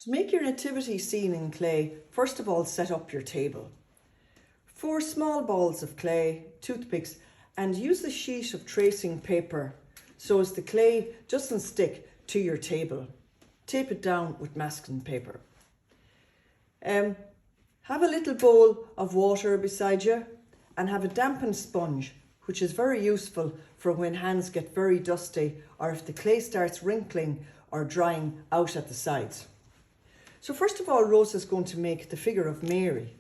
To make your nativity scene in clay, first of all set up your table. 4 small balls of clay, toothpicks, and use the sheet of tracing paper so as the clay doesn't stick to your table. Tape it down with masking paper. Have a little bowl of water beside you and have a dampened sponge, which is very useful for when hands get very dusty or if the clay starts wrinkling or drying out at the sides. So first of all, Rosa's going to make the figure of Mary.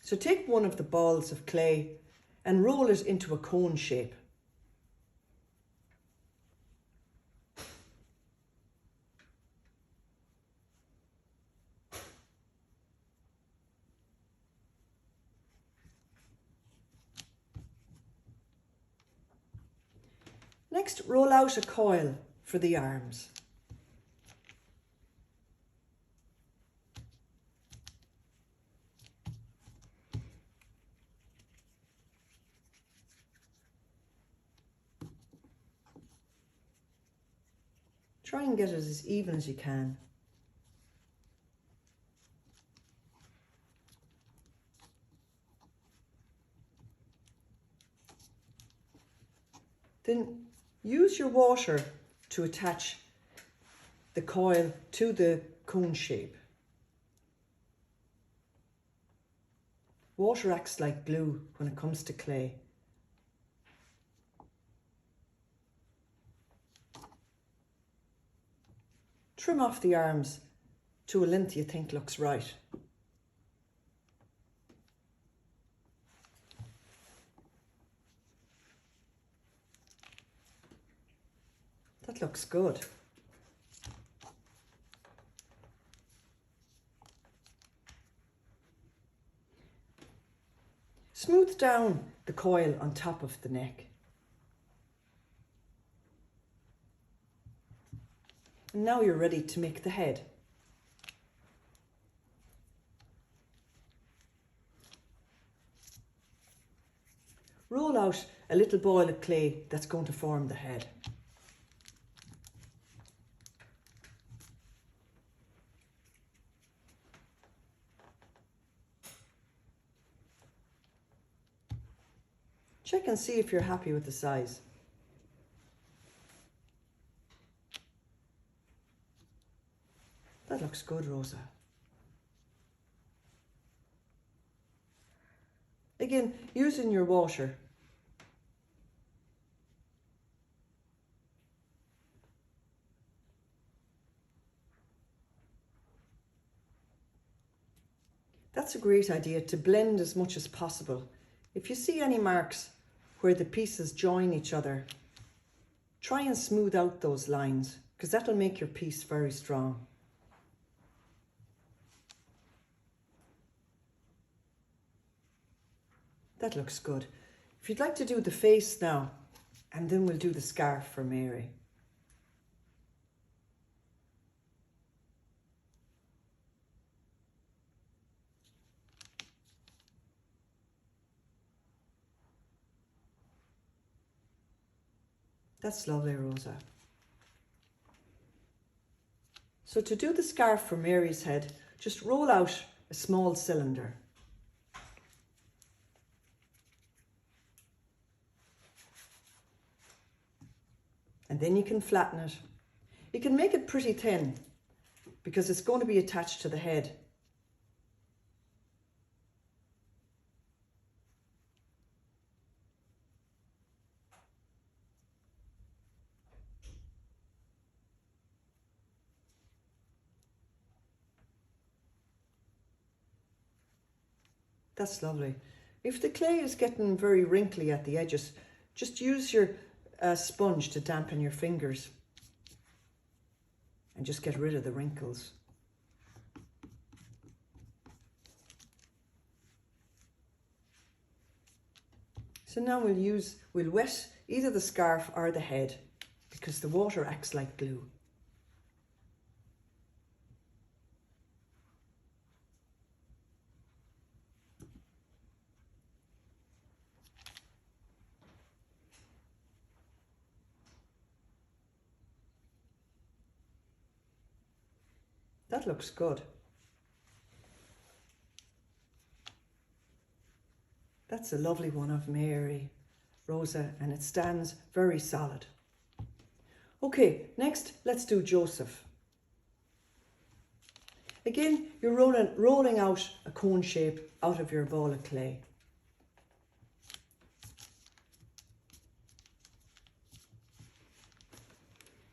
So take one of the balls of clay and roll it into a cone shape. Next, roll out a coil for the arms. Try and get it as even as you can. Then use your water to attach the coil to the cone shape. Water acts like glue when it comes to clay. Trim off the arms to a length you think looks right. That looks good. Smooth down the coil on top of the neck. And now you're ready to make the head. Roll out a little ball of clay that's going to form the head. Check and see if you're happy with the size. That looks good, Rosa. Again, using your water. That's a great idea, to blend as much as possible. If you see any marks where the pieces join each other, try and smooth out those lines, because that'll make your piece very strong. That looks good. If you'd like to do the face now, and then we'll do the scarf for Mary. That's lovely, Rosa. So to do the scarf for Mary's head, just roll out a small cylinder. And then you can flatten it. You can make it pretty thin because it's going to be attached to the head. That's lovely. If the clay is getting very wrinkly at the edges, just use your sponge to dampen your fingers and just get rid of the wrinkles. So now we'll wet either the scarf or the head because the water acts like glue. That looks good. That's a lovely one of Mary, Rosa, and it stands very solid. Okay, next let's do Joseph. Again, you're rolling out a cone shape out of your ball of clay.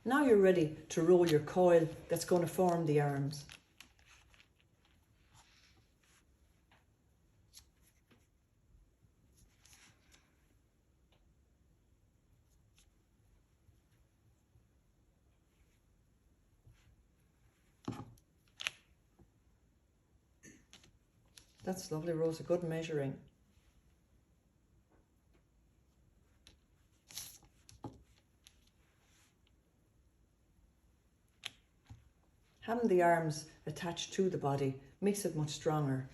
Now you're ready to roll your coil that's going to form the arms. That's lovely, Rosa, good measuring. Having the arms attached to the body makes it much stronger.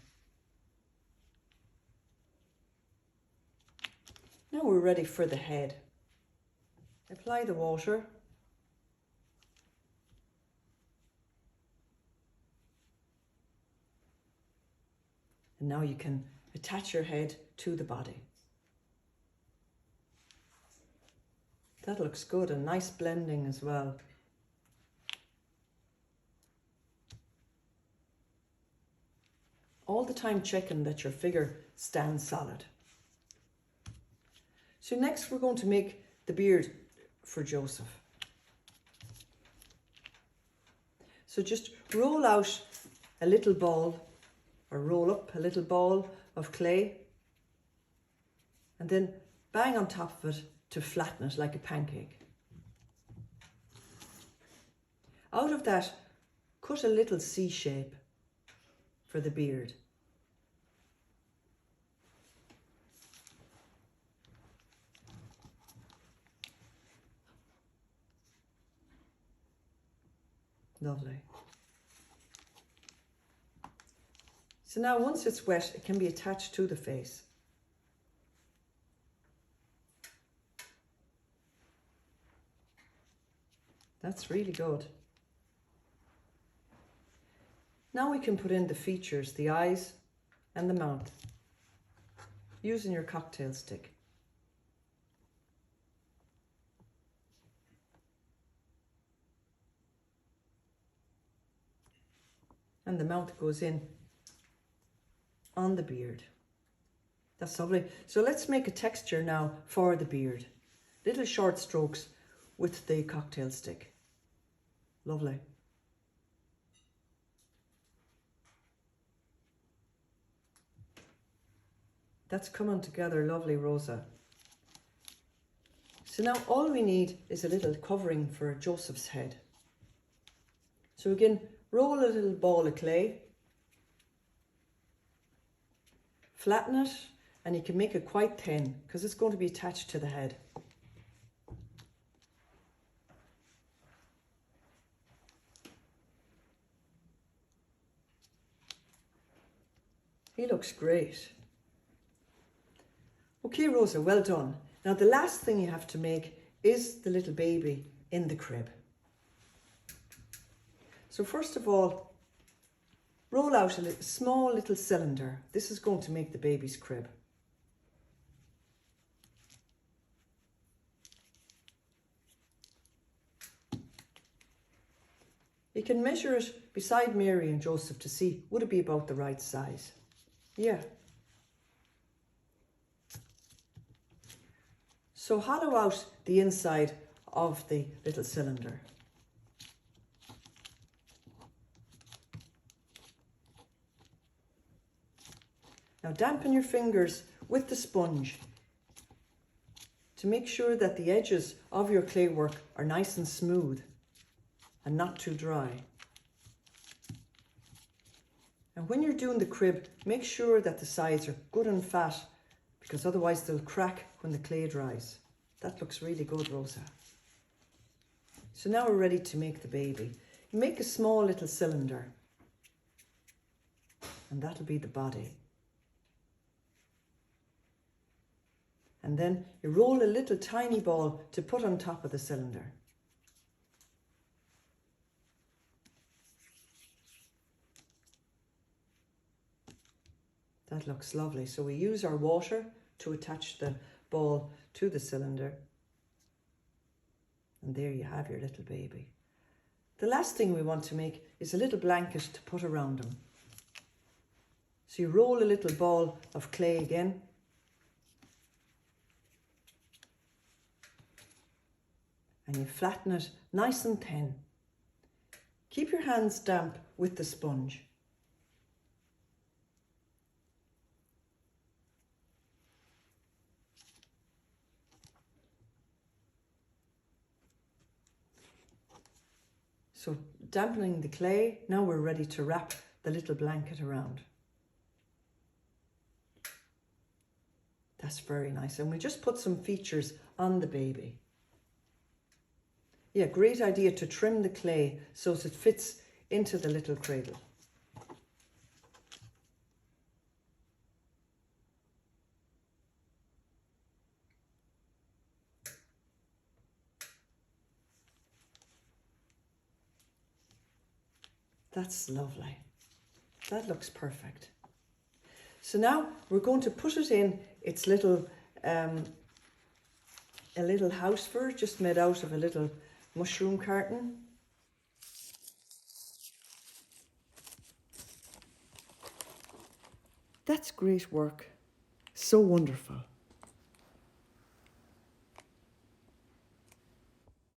Now we're ready for the head. Apply the water. And now you can attach your head to the body. That looks good, and nice blending as well. All the time checking that your figure stands solid. So next we're going to make the beard for Joseph. So just roll out a little ball, or roll up a little ball of clay, and then bang on top of it to flatten it like a pancake. Out of that, cut a little C shape for the beard. Lovely. So now once it's wet, it can be attached to the face. That's really good. Now we can put in the features, the eyes and the mouth, using your cocktail stick. And the mouth goes in on the beard. That's lovely. So let's make a texture now for the beard. Little short strokes with the cocktail stick. Lovely. That's coming together lovely, Rosa. So now all we need is a little covering for Joseph's head. So again, roll a little ball of clay, flatten it, and you can make it quite thin because it's going to be attached to the head. He looks great. Okay, Rosa, well done. Now the last thing you have to make is the little baby in the crib. So first of all, roll out a small little cylinder. This is going to make the baby's crib. You can measure it beside Mary and Joseph to see, would it be about the right size? Yeah. So hollow out the inside of the little cylinder. Now dampen your fingers with the sponge to make sure that the edges of your clay work are nice and smooth and not too dry. And when you're doing the crib, make sure that the sides are good and fat, because otherwise they'll crack when the clay dries. That looks really good, Rosa. So now we're ready to make the baby. You make a small little cylinder, and that'll be the body. And then you roll a little tiny ball to put on top of the cylinder. That looks lovely. So we use our water to attach the ball to the cylinder. And there you have your little baby. The last thing we want to make is a little blanket to put around him. So you roll a little ball of clay again. And you flatten it nice and thin. Keep your hands damp with the sponge. So dampening the clay, now we're ready to wrap the little blanket around. That's very nice. And we just put some features on the baby. Yeah, great idea to trim the clay so that it fits into the little cradle. That's lovely. That looks perfect. So now we're going to put it in its little, a little house fur just made out of a little mushroom carton. That's great work. So wonderful.